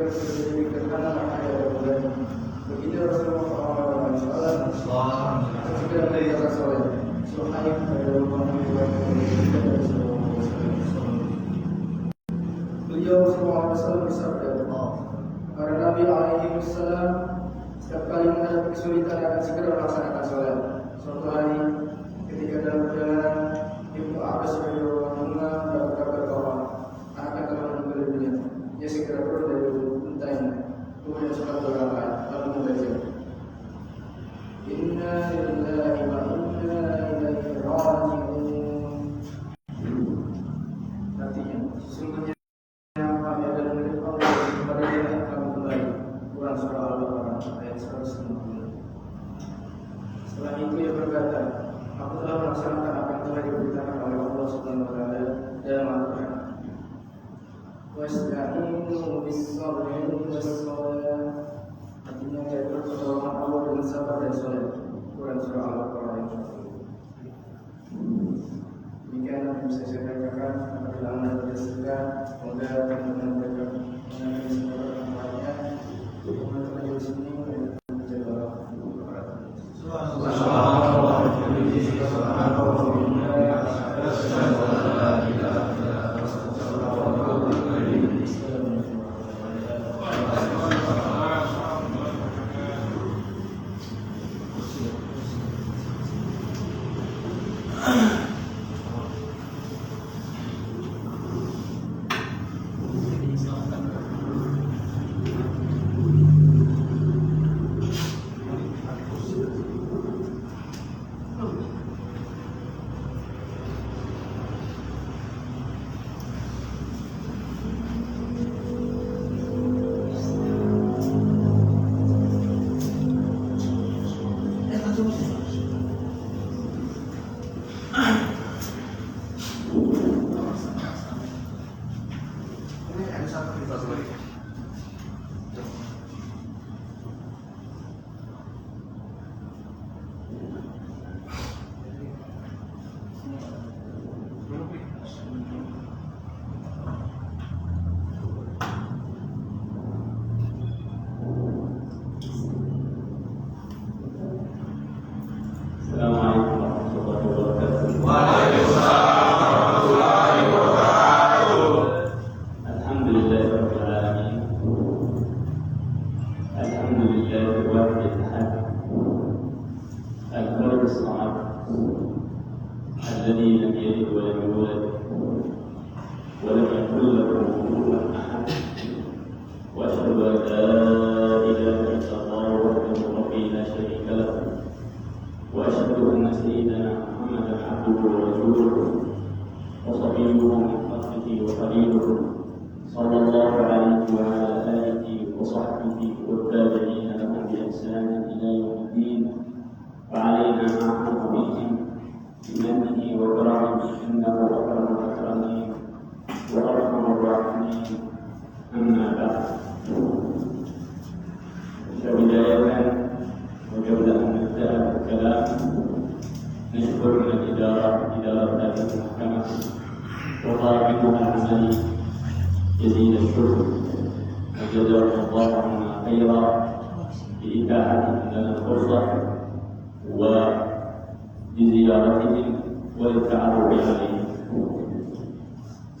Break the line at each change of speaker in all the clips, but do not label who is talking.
karena ada bulan. Begitu Rasulullah SAW segera menjadi soleh. Suhaib adalah beliau SAW bersabda, para Nabi alaihissalam setiap kali menghadapi kesulitan akan segera melaksanakan sholat. Suatu hari ketika dalam perjalanan, Ibnu Abbas radhiyallahu anhu berkata bahwa anak telah menunggunya. Dia segera turun dari untanya, kemudian sholat 2 rakaat, lalu membaca, Inna lillahi wa inna ilaihi raji'un. Artinya, sesungguhnya kami adalah milik Allah, kepada Dia kami kembali. Quran surah Al-Baqarah ayat 150. Setelah itu ia berkata, aku telah melaksanakan apa yang telah diberitakan oleh Allah Subhanahu wa taala dalam Al-Qur'an. Wasta'inu bis-sabri was-salah. Artinya yaitu pertolongan Allah dengan sabar dan salat. Quran surah Al-Baqarah ayat 1. Demikian yang bisa saya katakan, apabila Anda berdasarkan, semoga teman-teman mereka mengenai semua perkembangannya. Teman-teman di sini menjadi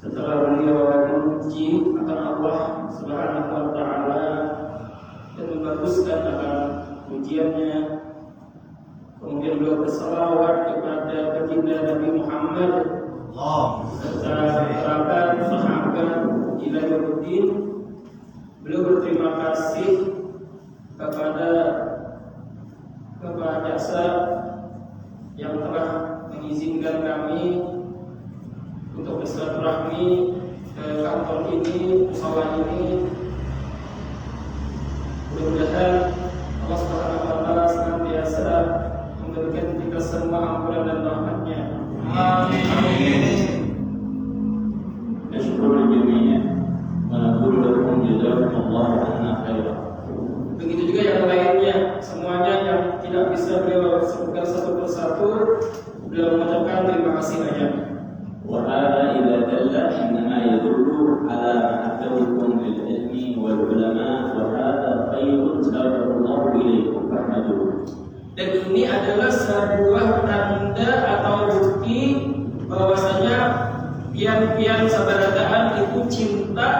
setelah beliau memuji akan Allah Subhanahu wa taala dan membaguskan akan pujiannya, kemudian beliau bersalawat kepada baginda Nabi Muhammad serta kerabat sahabat ila yaumiddin. Beliau berterima kasih kepada jasa yang telah mengizinkan kami untuk bersilaturahmi ke kantor ini, usaha ini. Mudah-mudahan Allah Subhanahu wa taala senantiasa memberikan kita semua ampunan dan rahmat-Nya. Amin.
Syukur jami'nya wa naqulu lakum jazakumullahu anna khairan.
Begitu juga yang lainnya, semuanya yang tidak bisa beliau sebutkan satu persatu, beliau mengucapkan terima kasih banyak.
وهذا إذا دل إنما يدل على محبتكم للعلم والعلماء خير ساقه الله إليكم فاحمدوه.
Dan ini adalah sebuah tanda atau bukti bahwasanya pian-pian sabarataan itu cinta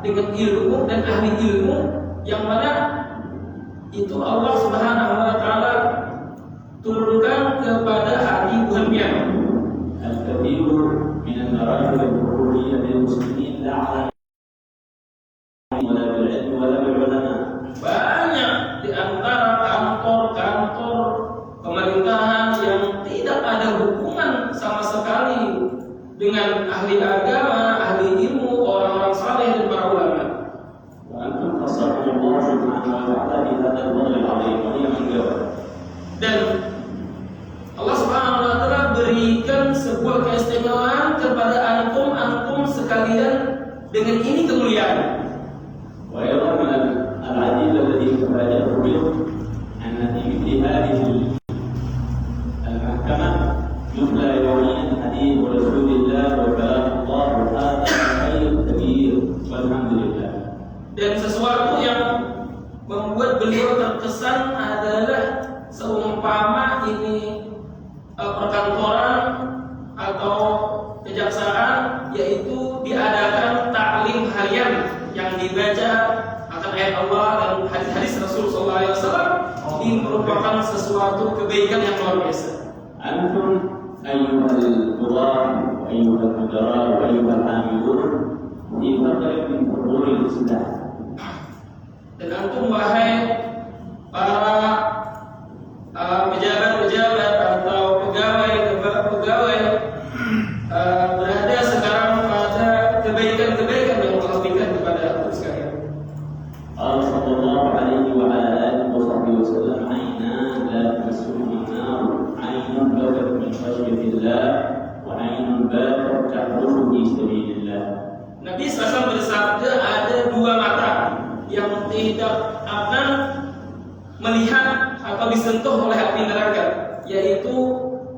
dengan ilmu dan ahli ilmu yang mana itu Allah Subhanahu wa taala turunkan kepada hati buhan pian.
الكثير من المراحل الروحية للمسلمين لا على ولا بالعلم ولا بالعلماء.
Banyak di antara kantor-kantor pemerintahan yang tidak ada hubungan sama sekali dengan ahli agama, ahli ilmu, orang-orang saleh dan para ulama.
وأنتم خصكم الله سبحانه وتعالى بهذا الفضل العظيم وهي من جواب.
Dan Allah Subhanahu wa taala berikan sebuah keistimewaan kepada antum sekalian dengan ini kemuliaan.
وأيضا من العجيب الذي تفاجأت به أن في مثل هذه المحكمة يتلى يوميا حديث رسول الله وكلام الله وهذا خير كبير والحمد لله.
Dan sesuatu yang membuat beliau terkesan adalah seumpama ini perkantoran atau kejaksaan, yaitu diadakan taklim harian yang dibaca akan ayat Allah dan hadis-hadis Rasul SAW. Ini merupakan sesuatu kebaikan yang luar biasa.
أنتم أيها القضاة وأيها الوزراء وأيها العاملون في فترة من فتور الإسلام.
Dan antum wahai para pejabat-pejabat atau pegawai berada sekarang pada kebaikan-kebaikan yang Allah berikan kepada antum sekalian.
قال صلى الله عليه وعلى آله وصحبه وسلم عينان لا تمسهما النار عين بكت من خشية الله وعين باتت تحرس في سبيل الله.
Nabi SAW bersabda ada dua mata yang tidak akan melihat atau disentuh oleh api neraka, yaitu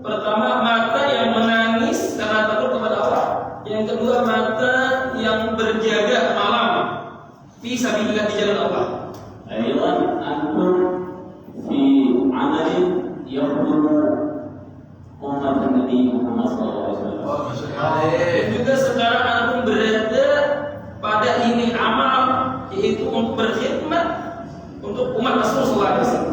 pertama mata yang menangis karena takut kepada Allah, yang kedua mata yang berjaga malam fi sabilillah di jalan Allah.
أيضا أنتم في عمل يخدم أمة النبي محمد صلى الله عليه وسلم.
Dan juga sekarang antum berada pada ini amal, yaitu untuk berkhidmat untuk umat Rasulullah SAW.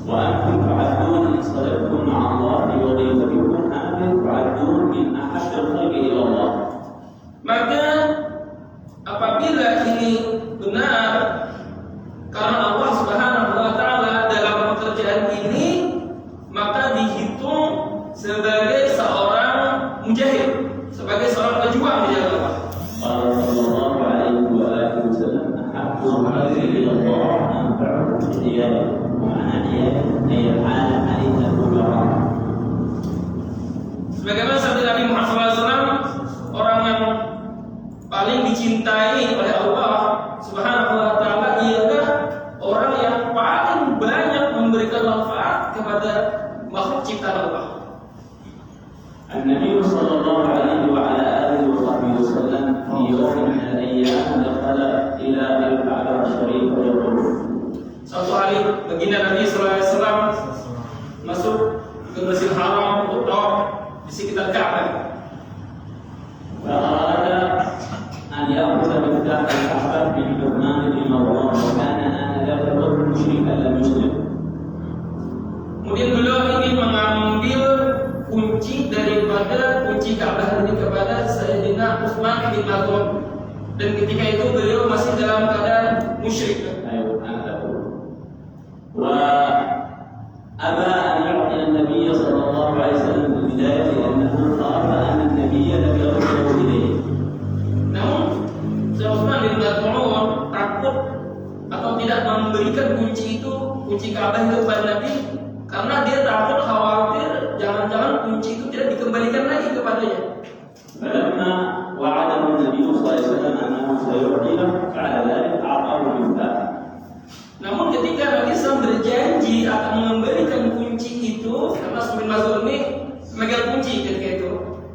وأنتم تعدون إن صدقتم مع الله في وظيفتكم هذه تعدون من أحب الخلق إلى الله.
Maka apabila ini benar karena Allah Subhanahu wa taala dalam pekerjaan ini, maka dihitung sebagai seorang mujahid, sebagai seorang pejuang di jalan Allah.
قال صلى الله عليه وآله وسلم أحب الخلق إلى الله أنفعهم لعياله ومعنى عياله أي العالم عليه الكبراء.
Sebagaimana sabda Nabi Muhammad SAW, orang yang paling dicintai oleh Allah Subhanahu wa taala ialah orang yang paling banyak memberikan manfaat kepada makhluk ciptaan Allah.
النبي صلى الله عليه وعلى آله وصحبه وسلم في يوم من الأيام دخل إلى الكعبة الشريفة يطوف.
Suatu hari baginda Nabi SAW masuk ke Masjidil Haram untuk tawaf di sekitar Ka'bah.
فأراد أن يأخذ مفتاح الكعبة من عثمان بن مروان وكان آنذاك الرجل مشركا لم يسلم.
Kemudian beliau ingin mengambil kunci daripada kunci Ka'bah ini kepada Sayyidina Utsman bin Affan, dan ketika itu beliau masih dalam keadaan musyrik.
أيوة أنا أقول. وأبى أن يعطي النبي صلى الله عليه وسلم في البداية لأنه خاف أن النبي لم يرجعه إليه.
Namun Sayyidina Utsman bin Affan takut atau tidak memberikan kunci itu, kunci Ka'bah itu kepada Nabi, karena dia takut khawatir jangan-jangan kunci itu tidak dikembalikan lagi kepadanya.
فلما وعده النبي صلى الله عليه وسلم أنه سيعطيه بعد ذلك أعطاه المفتاح.
Namun ketika Nabi SAW berjanji akan memberikan kunci itu, karena Utsman bin Affan ini memegang kunci ketika itu,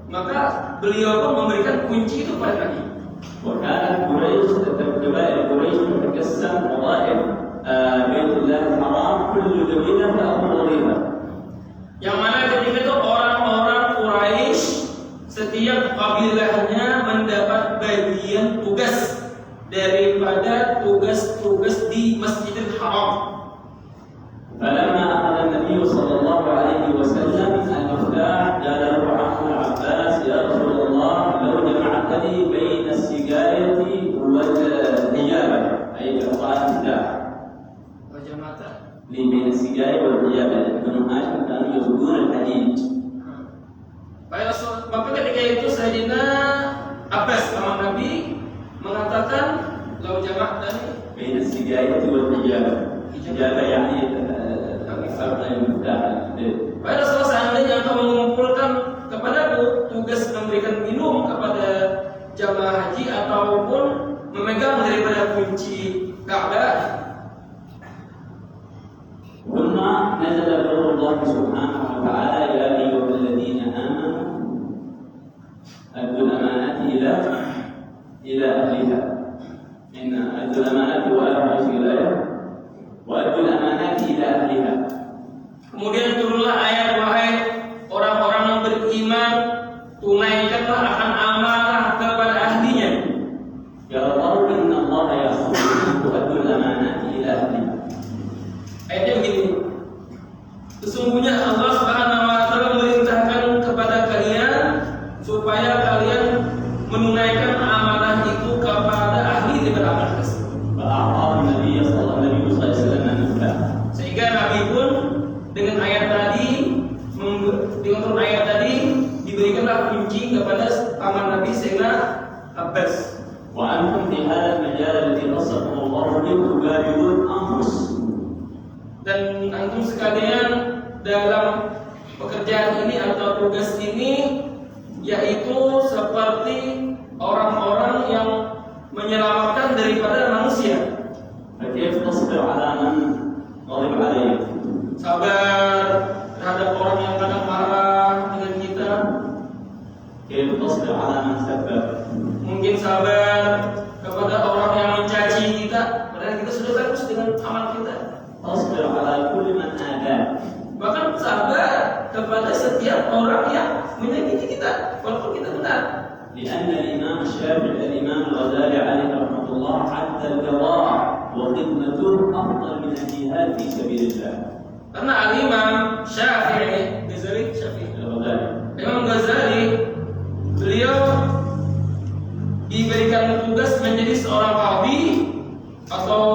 maka beliau pun memberikan kunci itu kepada Nabi.
وكانت قريش قبائل قريش تتقسم وظائف Baitullahil Haram kullu qabilah ta'khudhu riba.
Yang mana ketika itu orang-orang Quraisy setiap kabilahnya mendapat bagian tugas daripada tugas-tugas di Masjidil Haram.
فلما أخذ النبي صلى الله عليه وسلم المفتاح قال له عمرو بن عباس يا رسول الله لو جمعت لي بين السقاية والحجابة أي إعطاء المفتاح بين السقاية والحجابة بنو هاشم كانوا يسوقون الحديد.
Maka ketika itu Sayyidina Abbas paman Nabi mengatakan lau jamak tadi
بين السقاية والحجابة. الحجابة يعني
Pada saat seandainya engkau mengumpulkan kepadaku tugas memberikan minum kepada jamaah haji ataupun memegang daripada kunci Ka'bah.
ثم نزل قول الله سبحانه وتعالى يا أيها الذين آمنوا أدوا الأمانات إلى أهلها إن أدوا الأمانات وأدوا الأمانات إلى أهلها.
Kemudian turunlah ayat wahai orang-orang yang beriman, tunaikanlah akan amanah kepada ahlinya.
Ya Allah, inna Allah ya'muru tu'addul amanati ila ahliha.
Ayatnya begini. Sesungguhnya Allah Subhanahu wa taala memerintahkan kepada kalian supaya kalian menunaikan amanah itu kepada ahli daripada amanah tersebut.
Nabi sallallahu alaihi wasallam
sehingga Nabi pun dengan ayat tadi diberikanlah kunci kepada paman Nabi Sayyidina Abbas.
Wa antum fi hadha al-majal alladhi nasakum Allah bihi tubadilun anfus.
Dan antum sekalian dalam pekerjaan ini atau tugas ini yaitu seperti orang-orang yang menyelamatkan daripada manusia.
Kayfa tasbir ala man ghalib alayk?
Sabar terhadap orang yang kadang marah dengan kita.
Kayfa tasbir ala man sabbab?
Mungkin sabar kepada orang yang mencaci kita, padahal kita sudah bagus dengan amal kita.
Tasbir ala kulli man ada.
Bahkan sabar kepada setiap orang yang menyakiti kita, walaupun kita benar.
لأن الإمام الشافعي الإمام الغزالي عليه رحمة الله عد القضاء وخدمته أفضل من الجهاد في سبيل الله.
Karena Al-Imam Syafi'i, Imam Ghazali, beliau diberikan tugas menjadi seorang qadhi atau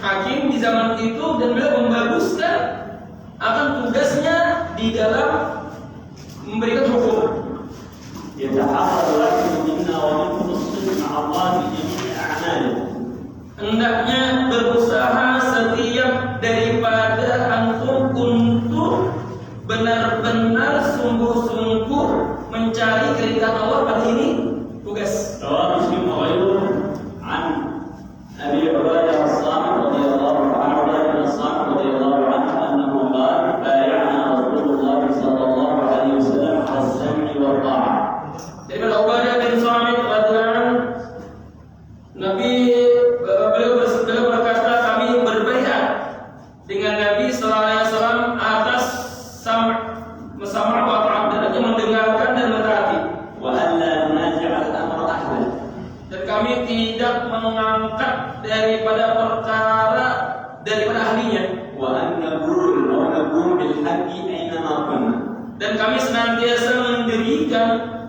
hakim di zaman itu dan beliau membaguskan akan tugasnya di dalam memberikan hukum.
يتحرر الواحد منا ومنكم الصدق مع الله في جميع أعماله.
Hendaknya berusaha setiap daripada antum untuk benar-benar sungguh-sungguh mencari keridhaan Allah pada ini tugas.
رواه مسلم وغيره عن أبي عبادة الصامت رضي الله عنه أنه قال بايعنا رسول الله صلى الله عليه وسلم على السمع والطاعة.
Daripada Ubadah bin Samit radhiyallahu Nabi beliau berkata kami berbaiat dengan Nabi sallallahu alaihi wasallam atas sama wa ta'at dan mendengarkan dan mentaati.
Wa alla nunazi' al-amra ahla.
Dan kami tidak mengangkat daripada perkara daripada ahlinya.
Wa an naqum bil haqqi aynama kunna.
Dan kami senantiasa mendirikan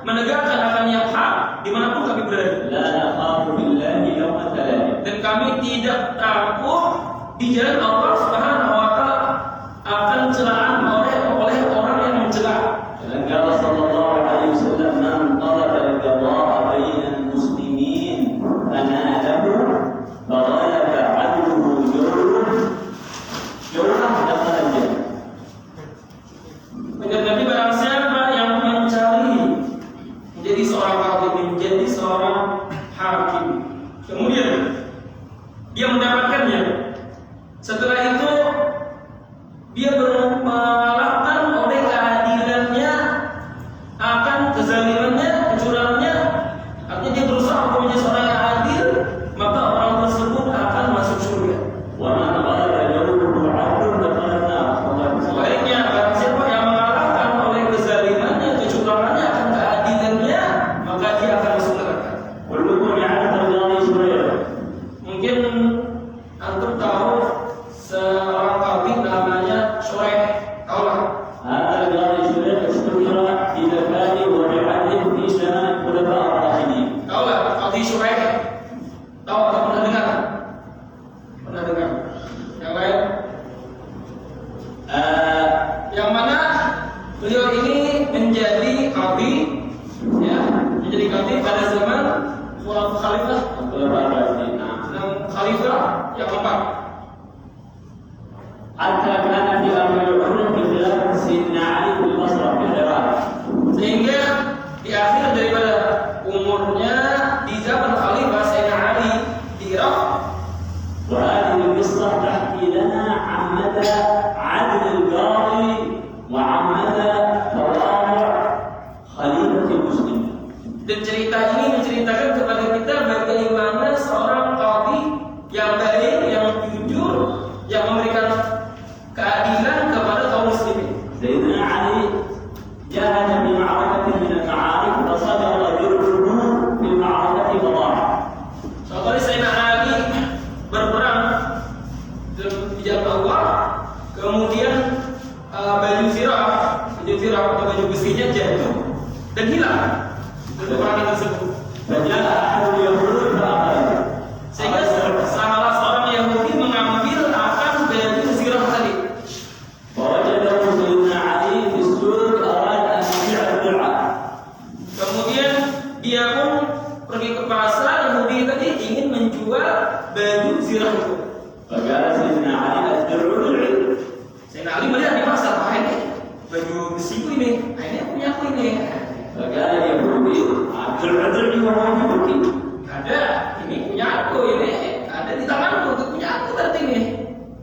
menegakkan akan yang hak dimanapun kami berada.
La nakhafu billahi yawma talaaq.
Dan kami tidak takut di jalan Allah Subhanahu wa taala akan celaan oleh orang yang mencela.
Dan kata sallallahu alaihi wasallam man talaba al-qada'a baina al-muslimin fanalahu faghalaba 'adluhu jawrah dakhala al-jannah.
Benar Nabi barang siapa yang mencari menjadi seorang qadhi, menjadi seorang hakim, kemudian dia mendapatkannya, setelah itu dia mengalahkan oleh keadilannya akan kezalimannya, kecurangannya, artinya dia berusaha untuk menjadi seorang yang adil, maka orang tempat.
حتى كان في أمر العمر في خلافة سيدنا علي في البصرة في العراق.
Sehingga di akhir daripada umurnya di zaman Khalifah Sayyidina Ali di Irak.
وهذه القصة تحكي لنا عن مدى عدل القاضي وعن مدى تواضع خليفة المسلمين.
Dan cerita ini menceritakan kepada kita bagaimana seorang qadhi yang baik, yang jujur, yang memberikan keadilan kepada kaum muslimin.
سيدنا علي جاهد في معركة من المعارك فصدر جرحه في المعركة وضاع.
Suatu hari Sayyidina Ali berperang di jalan Allah, kemudian baju zirah atau baju besinya jatuh dan hilang dari peperangan tersebut.
فجاء أحد اليهود فأخذه.
Sehingga salah seorang Yahudi mengambil akan baju zirah tadi.
فوجده سيدنا علي في السوق أراد أن يبيع الدرع.
Kemudian dia pun pergi ke pasar, Yahudi tadi ingin menjual baju zirah itu.
فقال سيدنا علي الدرع درعي.
Sayyidina Ali melihat di pasar, wah ini baju besiku ini, ini punya aku ini.
فقال اليهودي الدرع درعي وهو في ملكي.
Ada, ini punya aku, ini ada di tanganku, itu punya aku berarti ini.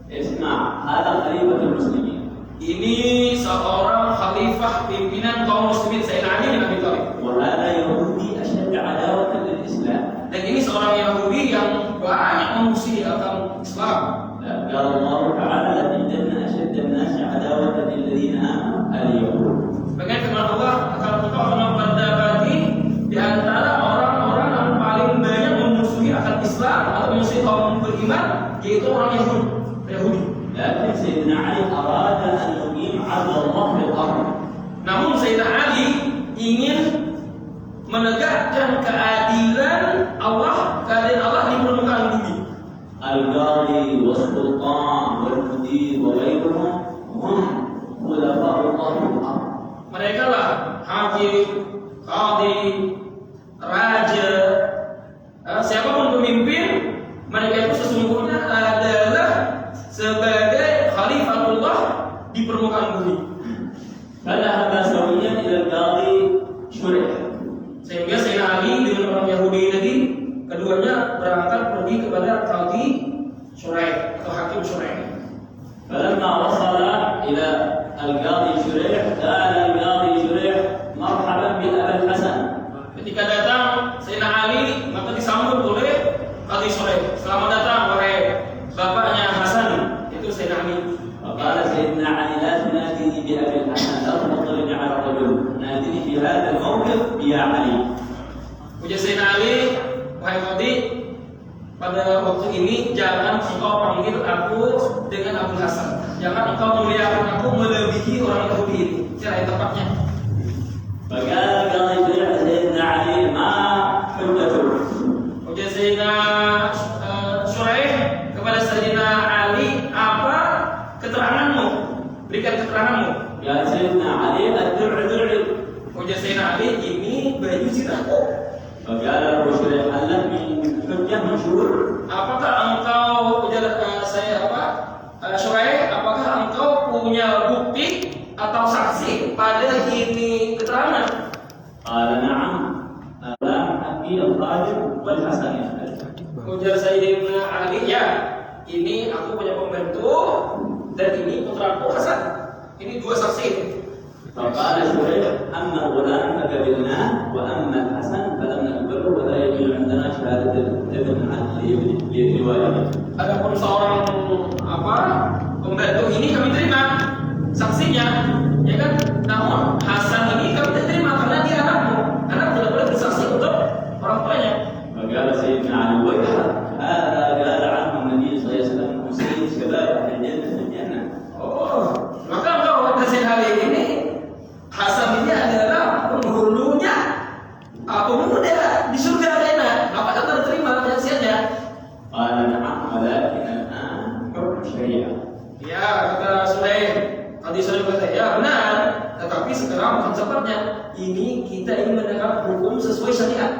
اسمع هذا خليفة المسلمين.
Ini seorang khalifah pimpinan kaum muslimin Sayyidina Ali bin Abi Thalib.
وهذا يهودي أشد عداوة للإسلام.
Dan ini seorang Yahudi yang banyak memusuhi agama Islam.
قال الله تعالى لتجدن أشد الناس عداوة للذين آمنوا اليهود.
Bagaimana firman Allah, akan engkau akan mendapati di antara orang-orang yang paling banyak memusuhi akan Islam atau memusuhi kaum beriman, yaitu orang Yahudi.
لكن سيدنا علي أراد أن يقيم عدل الله في الأرض.
Namun Sayyidina Ali ingin menegakkan keadilan Allah di permukaan bumi.
القاضي والسلطان والمدير وغيرهم هم خلفاء الله في الأرض.
Mereka lah hakim, qadhi, raja, siapapun pemimpin, mereka itu sesungguhnya adalah sebagai khalifatullah di permukaan bumi.
فذهب سويا إلى القاضي شريح.
Sehingga Sayyidina Ali dengan orang Yahudi tadi, keduanya berangkat pergi kepada qadhi Shuraih atau hakim Shuraih.
فلما وصل إلى القاضي شريح قال القاضي شريح مرحبا بأبي الحسن.
Ketika datang Sayyidina Ali, maka disambut oleh qadhi Shuraih. Selamat datang wahai bapaknya Hasan, itu Sayyidina Ali.
فقال سيدنا علي لا تناديني بأبي الحسن، لا تفضلني على الرجل، ناديني في هذا الموقف يا علي.
Ujar Sayyidina Ali, wahai qadhi, pada waktu ini jangan engkau panggil aku dengan Abu Hasan. Jangan engkau memuliakan aku melebihi orang Yahudi ini. Cara yang tepatnya.
فقال القاضي شريح سيدنا علي ما حجته.
Ujar Sayyidina Shuraih kepada Sayyidina Ali, apa keteranganmu? Berikan keteranganmu.
قال سيدنا علي الدرع درعي.
Ujar Sayyidina Ali, ini baju zirahku.
فقال له شريح هل لك من حجة من شهود؟
Apakah engkau Shuraih, apakah engkau punya bukti atau saksi pada ini keterangan?
قال نعم أنا أبي الخادم والحسن.
Ujar Sayyidina Ali, ya, ini aku punya pembantu dan ini putraku Hasan. Ini dua saksi.
فقال شريح أما الغلام فقبلناه وأما الحسن فلم نقبله ولا يجوز عندنا شهادة ابن لوالده.
Adapun seorang pembantu ini kami terima saksinya, ya kan? Namun Hasan ini kami tidak terima karena dia anakmu. Anak tidak boleh bersaksi untuk orang tuanya.
فقال سيدنا علي ويحك هذا قال عنه النبي صلى الله عليه وسلم سيد شباب أهل الجنة في الجنة.
Oh, maka engkau kasih hal ini. Hasan ini adalah penghulunya, penghulu dia di surga arena. Apakah kau terima penyaksiannya?
قال نعم ولكن الآن حكم شريعة.
Ya, kata Sulaim. Tadi saya berkata, ya benar. Tetapi sekarang bukan sahabatnya. Ini kita ingin mendengar hukum sesuai syariat.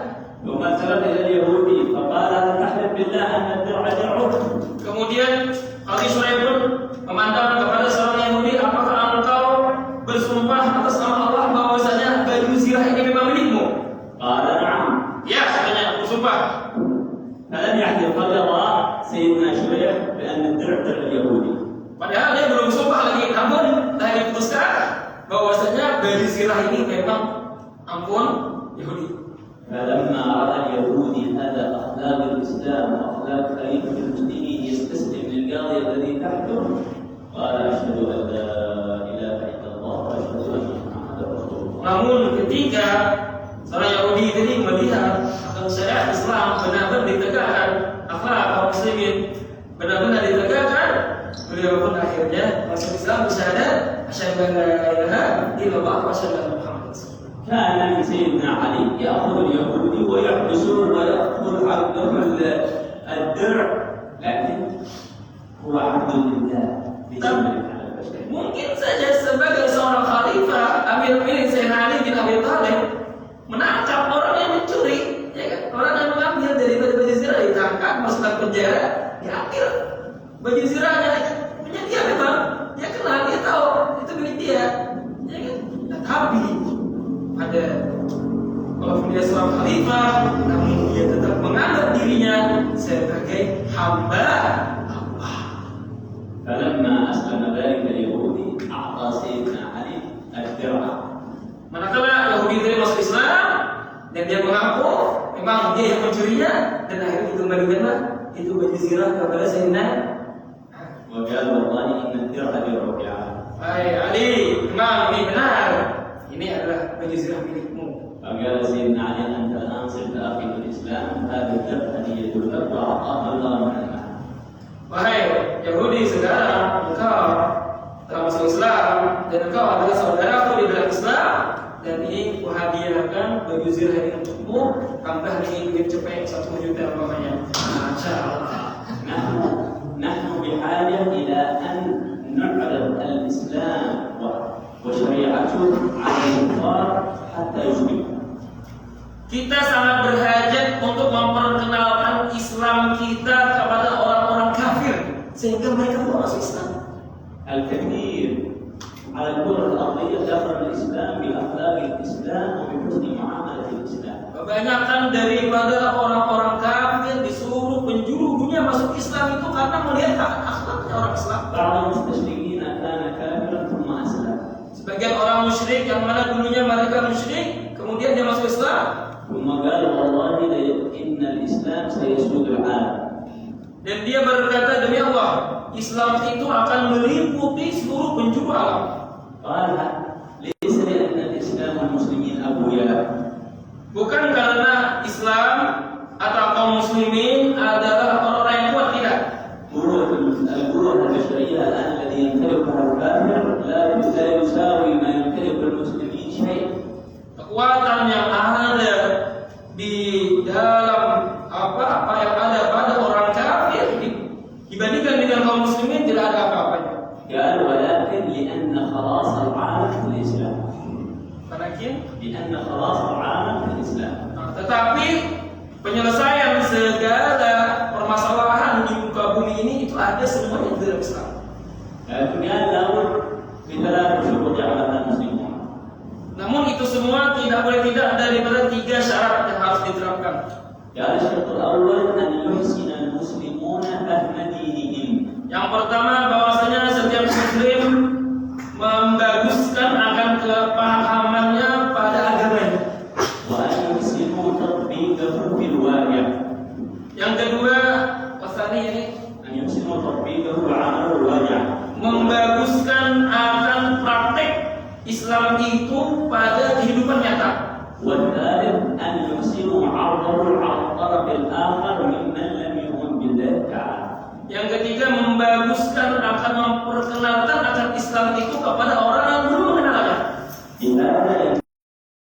ثم التفت إلى اليهودي فقال هل تحلف بالله أن الدرع درعك؟
Kemudian Qadhi Syuraih pun memandang kepada seorang Yahudi, apakah engkau bersumpah atas nama Allah bahwasanya baju zirah ini memang milikmu?
قال نعم.
Ya, katanya aku sumpah.
فلم يحلف فقضى سيدنا شريح بأن الدرع درع اليهودي.
Padahal dia belum sumpah lagi, namun telah diputuskan bahwasanya baju zirah ini memang ampun Yahudi.
فلما رأى اليهودي هذا أخلاق الإسلام وأخلاق خليفة المسلمين يستسلم للقاضي الذي تحته قال أشهد أن لا إله إلا الله وأشهد أن محمدا رسول الله.
Namun ketika seorang Yahudi tadi melihat akan syariat Islam benar-benar ditegakkan, akhlak kaum muslimin benar-benar ditegakkan, beliau pun akhirnya masuk Islam bersyahadat asyhadu an la ilaha illallah wa asyhadu anna Muhammadan rasulullah.
كان من سيدنا علي يأخذ اليهودي ويحبسه ويأخذ عبده الدرع لكن هو عبد لله بجمله على البشر.
Mungkin saja sebagai seorang khalifah Amir Mu'minin Sayyidina Ali bin Abi Thalib menangkap orang yang mencuri, ya kan? Orang yang mengambil dari baju zirah ditangkap, masukkan penjara, diambil baju zirahnya punya dia memang, dia kenal, dia tahu itu milik dia, ya kan? Tapi ada walaupun dia seorang khalifah, namun dia tetap menganggap dirinya sebagai hamba Allah.
فلما أسلم ذلك اليهودي أعطى سيدنا علي الدرع.
Manakala Yahudi itu masuk Islam dan dia mengaku memang dia yang mencurinya, dan akhirnya dikembalikanlah itu baju zirah kepada Sayyidina.
وقال والله إن الدرع درعك يا علي.
Hai Ali, memang ini benar, ini adalah baju zirah milikmu.
فقال سيدنا علي أنت الآن صرت أخي في الإسلام هذا الدرع هدية لك وأعطاها الله من المال.
Wahai Yahudi, sekarang engkau telah masuk Islam dan engkau adalah saudaraku di dalam Islam, dan ini kuhadiahkan baju zirah ini untukmu, tambah dengan duit cepet 1 juta umpamanya. Masya Allah.
نحن بحاجة إلى أن نعرض الإسلام وشريعته على الكفار حتى يسلموا.
Kita sangat berhajat untuk memperkenalkan Islam kita kepada orang-orang kafir sehingga mereka mau masuk Islam.
الكثير على الكرة الأرضية دخل الإسلام بأخلاق الإسلام وبحسن معاملة الإسلام.
Kebanyakan daripada orang-orang kafir di seluruh penjuru dunia masuk Islam itu karena melihat akhlaknya orang Islam.
بعض المستشرقين كان كافرا ثم أسلم.
Sebagian orang musyrik yang mana dulunya mereka musyrik, kemudian dia masuk Islam.
ثم قال والله إن الإسلام سيسود العالم.
Dan dia berkata, demi Allah, Islam itu akan meliputi seluruh penjuru alam.
قال ليس لأن الإسلام والمسلمين أبوياء.
Bukan karena Islam atau kaum muslimin adalah orang-orang yang kuat, tidak.
القوة البشرية الآن الذي يمتلكها الكافر لا يساوي ما يمتلك المسلمين شيء.
Kekuatan yang ada di dalam apa yang ada pada orang kafir dibandingkan dengan kaum muslimin tidak ada apa-apanya.
قال ولكن لأن خلاص العالم في الإسلام. لأن خلاص العالم في الإسلام.
Tetapi penyelesaian segala permasalahan di muka bumi ini itu ada semuanya di dalam Islam.
قال لابد بثلاث شروط يعملها المسلمون.
Namun itu semua tidak boleh tidak daripada 3 syarat yang harus diterapkan.
قال الشرط الأول أن يحسن المسلمون فهم دينهم.
Yang pertama, bahwasanya setiap muslim membaguskan akan kepahamannya pada agamanya.
وأن يحسنوا تطبيقه في الواقع.
Yang kedua, wasani ini
أن يحسنوا تطبيقه وعمله الواقع.
membaguskan akan praktek Islam itu pada kehidupan nyata.
والثالث أن يحسنوا عرضه على الطرف الآخر ممن لم يؤمن بالله تعالى.
Yang ketiga, membaguskan akan memperkenalkan akan Islam itu kepada orang yang belum mengenalnya.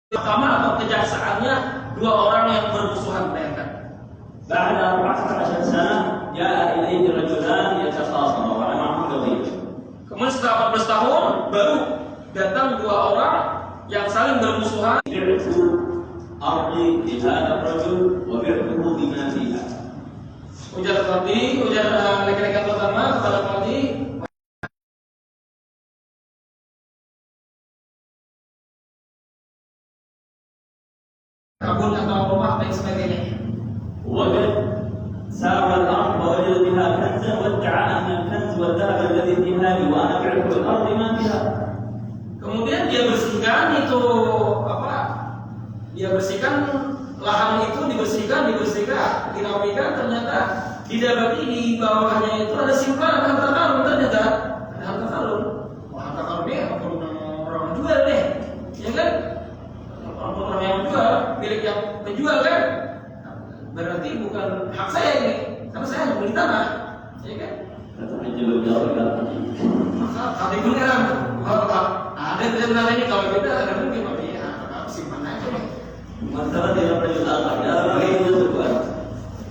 Pertama atau kejaksaannya 2 orang yang bermusuhan, bayangkan.
بعد 14 سنة جاء إليه رجلان يتخاصمان ومعهم قضية.
Kemudian setelah 14 tahun baru datang 2 orang yang saling bermusuhan.
بعت أرضي لهذا الرجل وبعته بما فيها.
Ujar laki-laki pertama kepada qadhi, kabun atau rumah dan sebagainya.
وجد سار الأرض ووجد بها كنزا وادعى أن الكنز والذهب الذي فيها لي وأنا بعته الأرض ما فيها.
Kemudian dia bersihkan itu dia bersihkan lahan itu, dirapikan, ternyata didapati di bawahnya itu ada simpanan harta karun, ternyata ada harta karun. Harta karunnya orang jual deh, ya kan? Orang yang jual, milik yang menjual kan? Berarti bukan hak saya ini, karena saya hanya beli tanah, ya kan? Maka kami pun heran, ada ternyata ini kalau kita ada mungkin simpan aja nih.
Masalah dalam rajul al-qadar bagaimana tuan?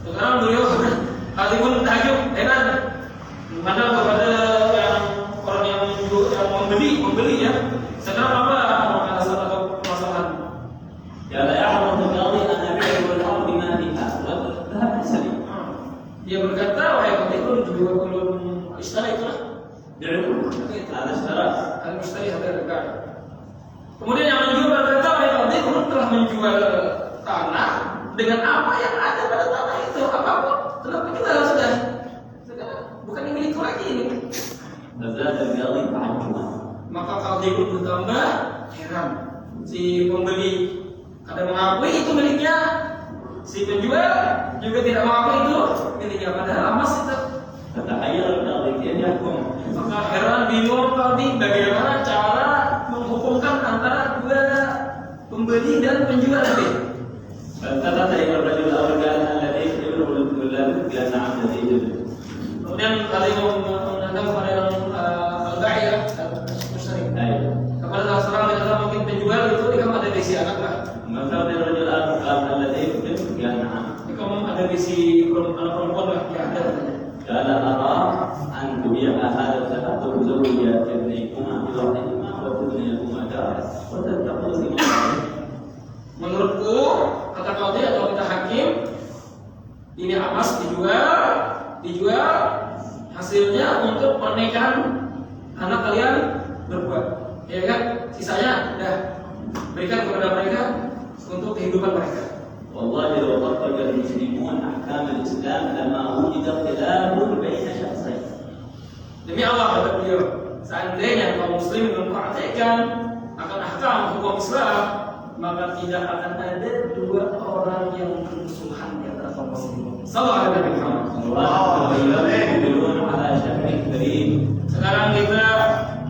Sekarang beliau hati pun takjub, heran. Mana kepada yang orang yang membeli ya. Sekarang apa alasan atau permasalahan?
Ya la ya'lamu al-qadi an bi'u al-ard bima fiha wa dhahab salim.
Dia berkata, wahai qadhi juga belum istana itulah.
Bi'u ala ishtara.
Al-mustari ada dekat. Kemudian yang menjual berkata, wahai qadhi telah menjual tanah dengan apa yang ada pada tanah itu, apapun telah menjual sudah. Sekarang bukan milikku lagi ini.
Fazad al-qadi ta'ajjuban.
Maka qadhi pun bertambah heran. Si pembeli kadang mengakui itu miliknya, si penjual juga tidak mengakui itu miliknya, padahal emas itu.
Fatahayar al-qadi kayfa yahkum.
Maka heran bingung qadhi bagaimana cara menghukumkan antara dua pembeli dan penjual tadi.
فالتفت إلى الرجل الأول قال الذي يبلغ الولاد قال نعم الذي يبلغ.
Kemudian kali menghadap kepada yang al-ba'i ya, musyrif. Kepada seorang yang adalah mungkin penjual itu dia ada di si anak lah.
فالتفت إلى الرجل الآخر قال الذي يبلغ قال نعم.
Kamu ada di si anak perempuan lah, ya ada.
قال أرى أن تبيع هذا الثلاث وتزوج ابنيكما بواحدهما وتبنيكما دارا وتتخذ ثمارا.
Menurutku, kata qadhi atau kata hakim, ini emas dijual hasilnya untuk pernikahan anak kalian berbuat, ya kan? Sisanya udah berikan kepada mereka untuk kehidupan mereka.
والله لو طبق المسلمون أحكام الإسلام لما وجد خلاف بين شخصين.
Demi Allah kata beliau, seandainya kaum muslimin mempraktikkan akan ahkam hukum Islam, maka tidak akan ada dua orang yang bermusuhan di antara kaum muslimin. Sallallahu alaihi wasallam. Sekarang kita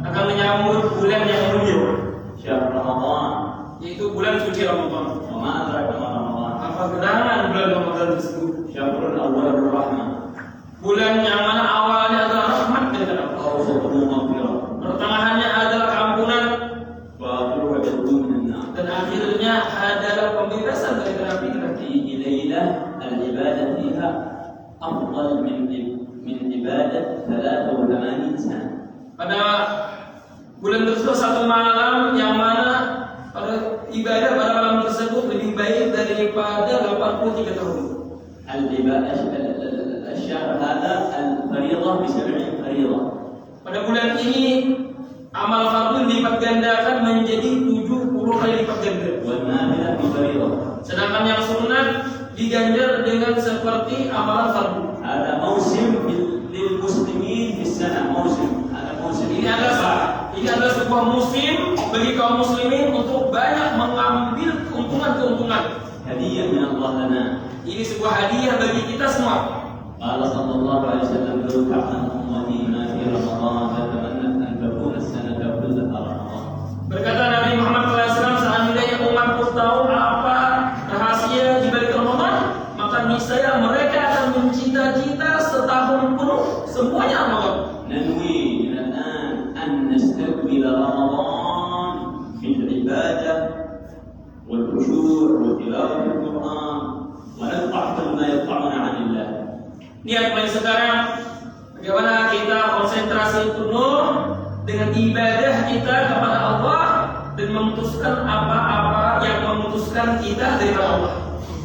akan menyambut bulan yang mulia,
syahr Ramadan,
yaitu bulan suci Ramadan.
وما أدراك ما رمضان.
Apa gerangan bulan Ramadan tersebut?
شهر الأول الرحمة.
Bulan yang mana awalnya adalah rahmat dari Allah,
أوسطه مغفرة.
pertengahannya adalah ampunan,
وآخره عتق من النار.
dan akhirnya adalah pembebasan dari api neraka.
فيه ليلة العبادة فيها أفضل من عبادة 83 سنة.
Pada bulan tersebut satu malam yang mana pada ibadah pada malam tersebut lebih baik daripada 83 tahun.
الشهر هذا الفريضة ب70 فريضة.
Pada bulan ini amal fardhu dilipat gandakan menjadi 70 kali lipat ganda.
والنافلة بفريضة.
Sedangkan yang sunat diganjar dengan seperti amalan fardhu.
هذا موسم للمسلمين في السنة. هذا موسم.
Ini adalah sebuah musim bagi kaum muslimin untuk banyak mengambil keuntungan.
هدية من الله لنا.
Ini sebuah hadiah bagi kita semua.
قال صلى الله عليه وسلم لو تعلم أمتي ما في رمضان فتمنت أن تكون السنة كلها رمضان.
Berkata Nabi Muhammad SAW, seandainya umatku tahu apa rahasia di balik Ramadan, maka niscaya mereka akan mencita-cita setahun penuh semuanya Ramadan.
ننوي من الآن أن نستقبل رمضان بالعبادة والخشوع وتلاوة القرآن ونقطع كل ما يقطعنا عن الله.
Niat mulai sekarang bagaimana kita konsentrasi penuh dengan ibadah kita kepada Allah dan memutuskan apa-apa yang memutuskan kita dari Allah.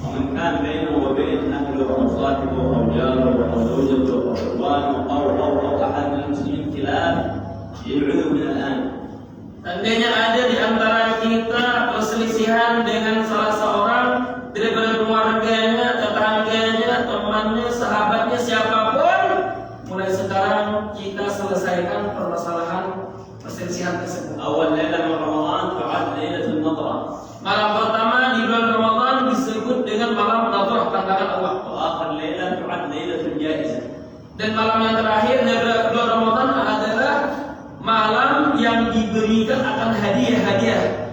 ومن كان بينه وبين أهله أو صاحبه أو جاره أو زوجته أو إخوانه أو أحد من المسلمين خلاف يدعوه من الآن.
Seandainya ada di antara kita perselisihan dengan salah seorang daripada keluarganya, tetangganya, temannya, sahabatnya, siapapun, mulai sekarang kita selesaikan permasalahan perselisihan tersebut.
أول ليلة من رمضان تعد ليلة النظرة.
Malam pertama di bulan Ramadan disebut dengan malam nadrah, pandangan Allah.
وآخر ليلة تعد ليلة الجائزة.
Dan malam yang terakhir dari bulan Ramadan adalah malam yang diberikan akan hadiah-hadiah.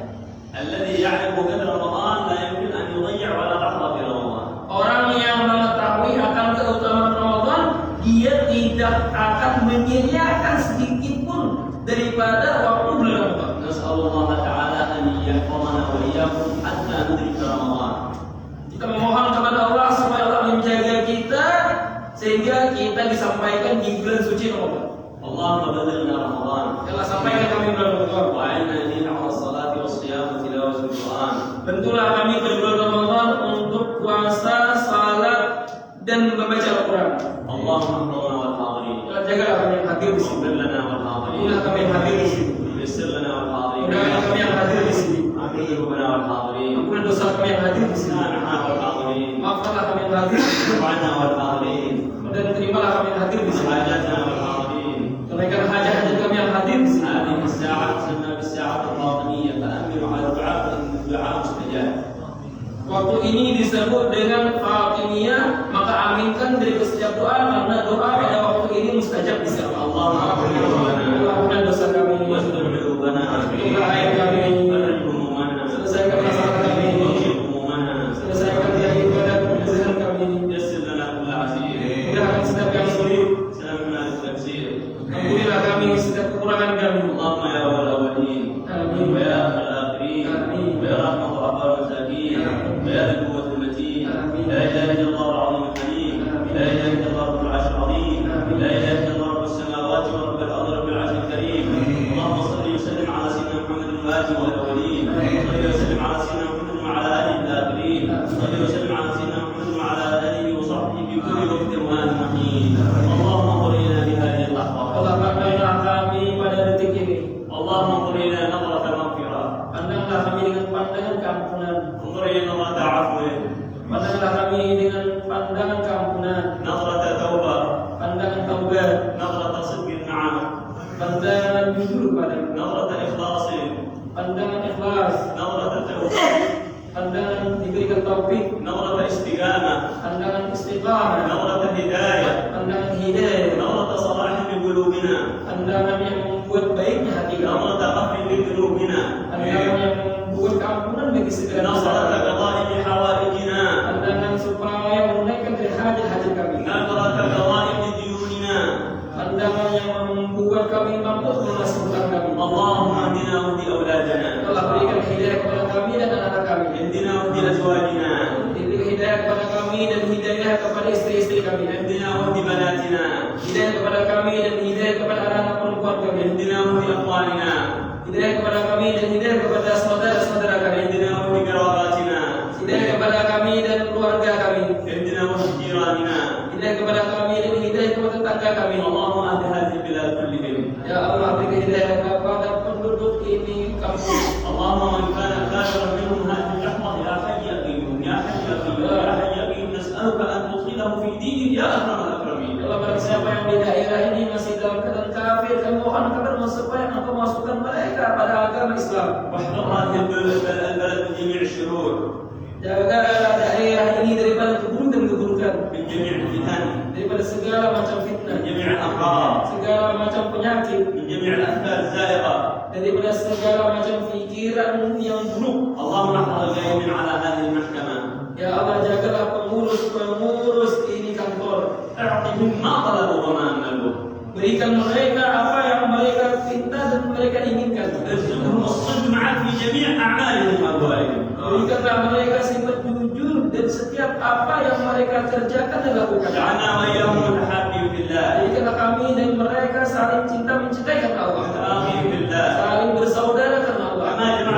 الذي يعرف قدر رمضان لا يمكن أن يضيع ولا لحظة في رمضان.
Orang yang mengetahui akan keutamaan Ramadan, dia tidak akan menyia-nyiakan sedikit pun daripada waktu bulan Ramadan.
نسأل الله تعالى أن يحفظنا وإياكم حتى ندرك رمضان.
Kita memohon kepada Allah supaya Allah menjaga kita sehingga kita disampaikan di bulan suci Ramadan.
اللهم بلغنا رمضان.
Allah sampaikan kami bulan Ramadan.
وأعنا فيه على الصلاة والصيام وتلاوة القرآن.
Bentuklah kami pada bulan Ramadan untuk puasa, salat, dan membaca Al-Quran.
اللهم احفظنا والحاضرين.
Allah jagalah kami yang hadir di sini.
واغفر لنا والحاضرين.
Inilah kami yang hadir di sini.
ويسر لنا والحاضرين.
Mudahkan kami yang hadir di sini.
اغفر ذنوبنا والحاضرين.
Ampuni dosa kami yang hadir di sini.
سامحنا والحاضرين.
Maafkanlah kami yang hadir di sini.
وعنا والحاضرين.
Dan terimalah kami yang hadir di sini.
حاجاتنا والحاضرين.
Tunaikan hajat-hajat kami yang hadir di sini.
هذه الساعة تسمى بالساعة الفاطمية فأمنوا على الدعاء فإن الدعاء مستجاب.
Waktu ini disebut dengan Fatimiyah, maka aminkan dari setiap doa karena doa pada waktu ini mustajab di sisi Allah. Ampuni dosa kami,
واستر عيوبنا.
ampunilah aib kami,
فرج همومنا.
selesaikan masalah kami,
واغفر همومنا.
selesaikan keyakinan dan kebutuhan kami.
يسر لنا كل عسير.
Mudahkan setiap yang sulit,
سلمنا للتفسير.
ampunilah kami setiap kekurangan kami.
اللهم يا أول الأولين
Amin.
ويا آخر الآخرين
آمين.
ويا رحمة الضعفاء والمساكين ويا ذا القوة المتين
آمين.
لا إله إلا الله العظيم الحليم لا إله إلا الله رب العرش العظيم لا إله إلا الله رب السماوات ورب الأرض رب العرش الكريم. اللهم صل وسلم على سيدنا محمد الفاتح والأولين. صل وسلم على سيدنا محمد وعلى آله الآخرين. صل وسلم على سيدنا محمد وعلى آله وصحبه في كل وقت وآن حين. اللهم انظر إلينا بهذه اللحظة.
Allah pandanglah kami pada detik ini.
اللهم انظر إلينا نظرة مغفرة.
Pandanglah kami dengan pandangan keampunan.
انظر إلينا نظرة عفو.
Pandanglah kami dengan pandangan keampunan,
نظرة توبة.
pandangan taubat,
نظرة صدق معك.
pandangan jujur padamu,
نظرة إخلاص.
pandangan ikhlas,
نظرة توفيق.
pandangan diberikan taufik,
نظرة استقامة.
pandangan istiqamah,
نظرة هداية.
pandangan hidayah,
نظرة صلاح لقلوبنا.
pandangan yang membuat baiknya hati kami,
نظرة غفر لذنوبنا.
pandangan yang membuat keampunan bagi segala
نظرة
dosa,
قضاء لحوائجنا.
pandangan supaya menunaikan dari hajat-hajat kami,
نظرة قضاء لديوننا.
pandangan yang membuat kami mampu melunasi hutang kami.
اللهم اهدنا واهد أولادنا.
Allah berikan hidayah kepada kami dan anak-anak kami.
اهدنا واهد أزواجنا.
Beri hidayah kepada kami dan hidayah kepada istri-istri kami.
اهدنا واهد بناتنا.
Hidayah kepada kami dan hidayah kepada anak-anak perempuan kami.
اهدنا واهد أخواننا.
Hidayah kepada kami dan hidayah kepada saudara-saudara kami.
اهدنا واهد قراباتنا.
Hidayah kepada kami dan keluarga kami.
اهدنا واهد جيراننا.
Hidayah kepada kami dan hidayah kepada tetangga kami.
اللهم اهد هذه البلاد كلهم.
Ya Allah, beri hidayah kepada penduduk ini kampung.
اللهم من كان كافرا منهم هذه اللحظه يا حي يا قيوم يا حي يا قيوم يا حي يا قيوم نسالك ان تدخله في دينك يا اكرم الاكرمين.
Kalau barang siapa yang di daerah ini masih dalam keadaan kafir, kami mohon kepada supaya Engkau masukkan mereka pada agama Islam.
واحفظ هذه البلد من جميع الشرور.
Jagalah daerah ini daripada keburukan-keburukan,
من جميع الفتن.
daripada segala macam fitnah,
من جميع الامراض.
segala macam penyakit,
من جميع الافكار الزائغه.
daripada segala macam pikiran yang buruk.
اللهم احفظ القائمين على هذه المحكمه.
Ya Allah, jagalah pengurus-pengurus ini kantor.
اعطهم ما طلبوا وما املوا.
Berikan mereka apa yang mereka minta dan mereka inginkan.
ارزقهم الصدق معك في جميع اعمالهم واقوالهم.
Berikanlah mereka sifat jujur dan setiap apa yang mereka kerjakan dan lakukan.
اجعلنا واياهم متحابين في الله.
Berikanlah kami dan mereka saling cinta mencintai karena Allah,
متآخين في الله.
saling bersaudara karena Allah.
كما جمع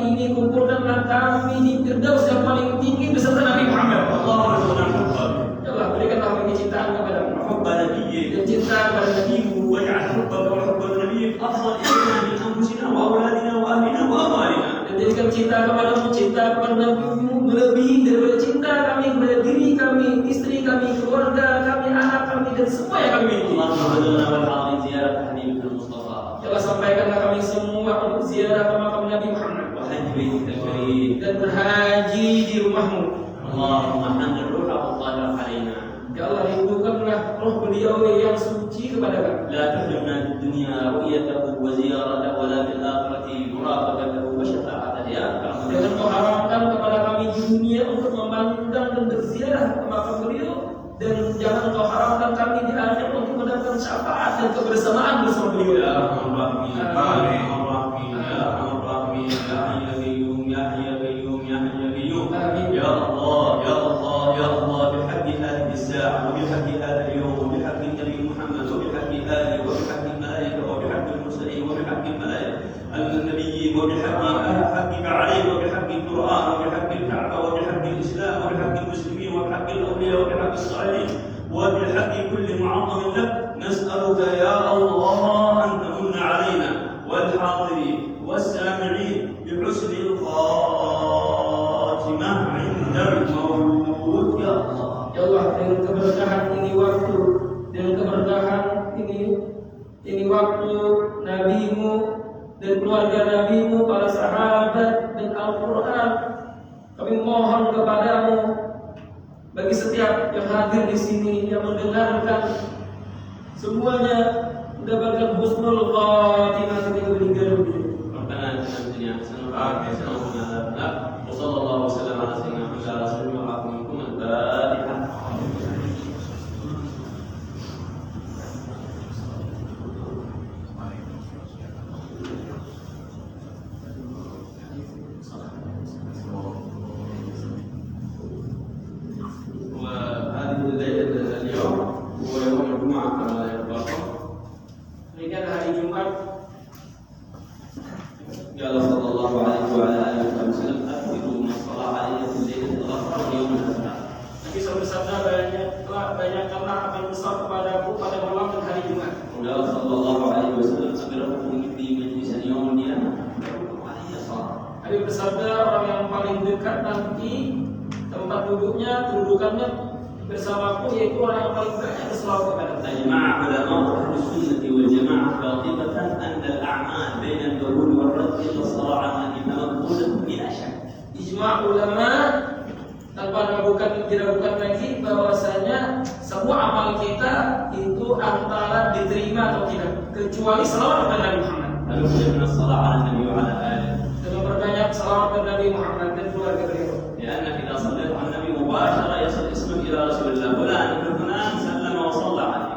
ini kumpulkanlah kami di Firdaus yang paling tinggi beserta Nabi Muhammad.
اللهم ارزقنا حبك
Ya Allah, berikanlah kami kecintaan kepada-Mu,
وحب نبيك
dan cinta kepada Nabi-Mu,
واجعل حبك وحب نبيك افضل الينا من انفسنا واولادنا واهلنا واموالنا.
dan jadikan cinta kepada-Mu, cinta kepada Nabi-Mu melebihi daripada cinta kami kepada diri kami, istri kami, keluarga kami, anak kami, dan semua yang kami miliki.
اللهم بلغنا والحاضرين زياره حبيبك المصطفى
Ya Allah, sampaikanlah kami semua untuk ziarah ke makam Nabi Muhammad
وحج بيتك الكريم.
dan berhaji di rumah-Mu.
اللهم حنن روحه الطاهر علينا.
Ya Allah, rindukanlah roh beliau yang suci kepada kami.
لا تحرمنا في الدنيا رؤيته وزيارته ولا في الاخره مرافقته وشفاعته يا اكرم
Jangan
الأكرمين.
kau haramkan kepada kami di dunia untuk memandang dan berziarah ke makam beliau, dan jangan kau haramkan kami di akhirat untuk mendapatkan syafaat dan kebersamaan bersama beliau.
يا ارحم الراحمين يا ارحم الراحمين يا ارحم الراحمين يا حي يا قيوم يا حي يا قيوم يا حي يا قيوم.
آمين.
يا الله يا الله يا الله بحق هذه الساعه وبحق هذا اليوم وبحق النبي محمد وبحق اله وبحق الملائكه وبحق المرسلين وبحق الملائكه النبيين وبحق حقك عليه وبحق القران وبحق الكعبه وبحق الاسلام وبحق المسلمين وبحق الاولياء وبحق الصالحين وبحق كل معظم لك نسالك يا الله ان تمن علينا والحاضرين والسامعين بحسن الخاتمه عند الموت يا الله.
Ya Allah, dengan keberkahan ini waktu, dengan keberkahan ini waktu Nabi-Mu dan keluarga Nabi-Mu, para sahabat dan Al-Quran, kami mohon kepadamu bagi setiap yang hadir di sini, yang mendengarkan, semuanya mendapatkan husnul khatimah ketika meninggal dunia.
ربنا اتنا في الدنيا حسنه وفي الاخره حسنه وقنا عذاب النار وصلى الله وسلم على سيدنا محمد وعلى اله وصحبه وسلم. الفاتحه. وهذه الليله اليوم هو يوم الجمعه كما يذكركم.
Demikian hari Jumat.
قال صلى الله عليه وعلى اله وسلم اكثروا من الصلاه علي في الليله الاخرى يوم الجمعه.
Nabi bersabda, banyakkanlah amal besar kepadaku pada malam dan hari Jumat.
وقال صلى الله عليه وسلم اقربكم في مجلس يوم القيامه علي صلاه.
Nabi bersabda, orang yang paling dekat nanti tempat duduknya, kedudukannya bersamaku, yaitu orang yang paling banyak berselawat kepada saya.
اجمع علماء اهل السنه والجماعه قاطبه ان الاعمال بين القبول والرد الى الصلاه على النبي مقبوله بلا شك.
Ijma' ulama tanpa diragukan lagi bahwasanya semua amal kita itu antara diterima atau tidak, kecuali salawat kepada Nabi Muhammad.
فنكثر من الصلاه على النبي وعلى اله.
Dan memperbanyak salawat kepada Nabi Muhammad dan keluarga beliau.
لانك اذا صليت على النبي مباشره يصل اسمك الى رسول الله فلان ابن فلان سلم وصلى عليه.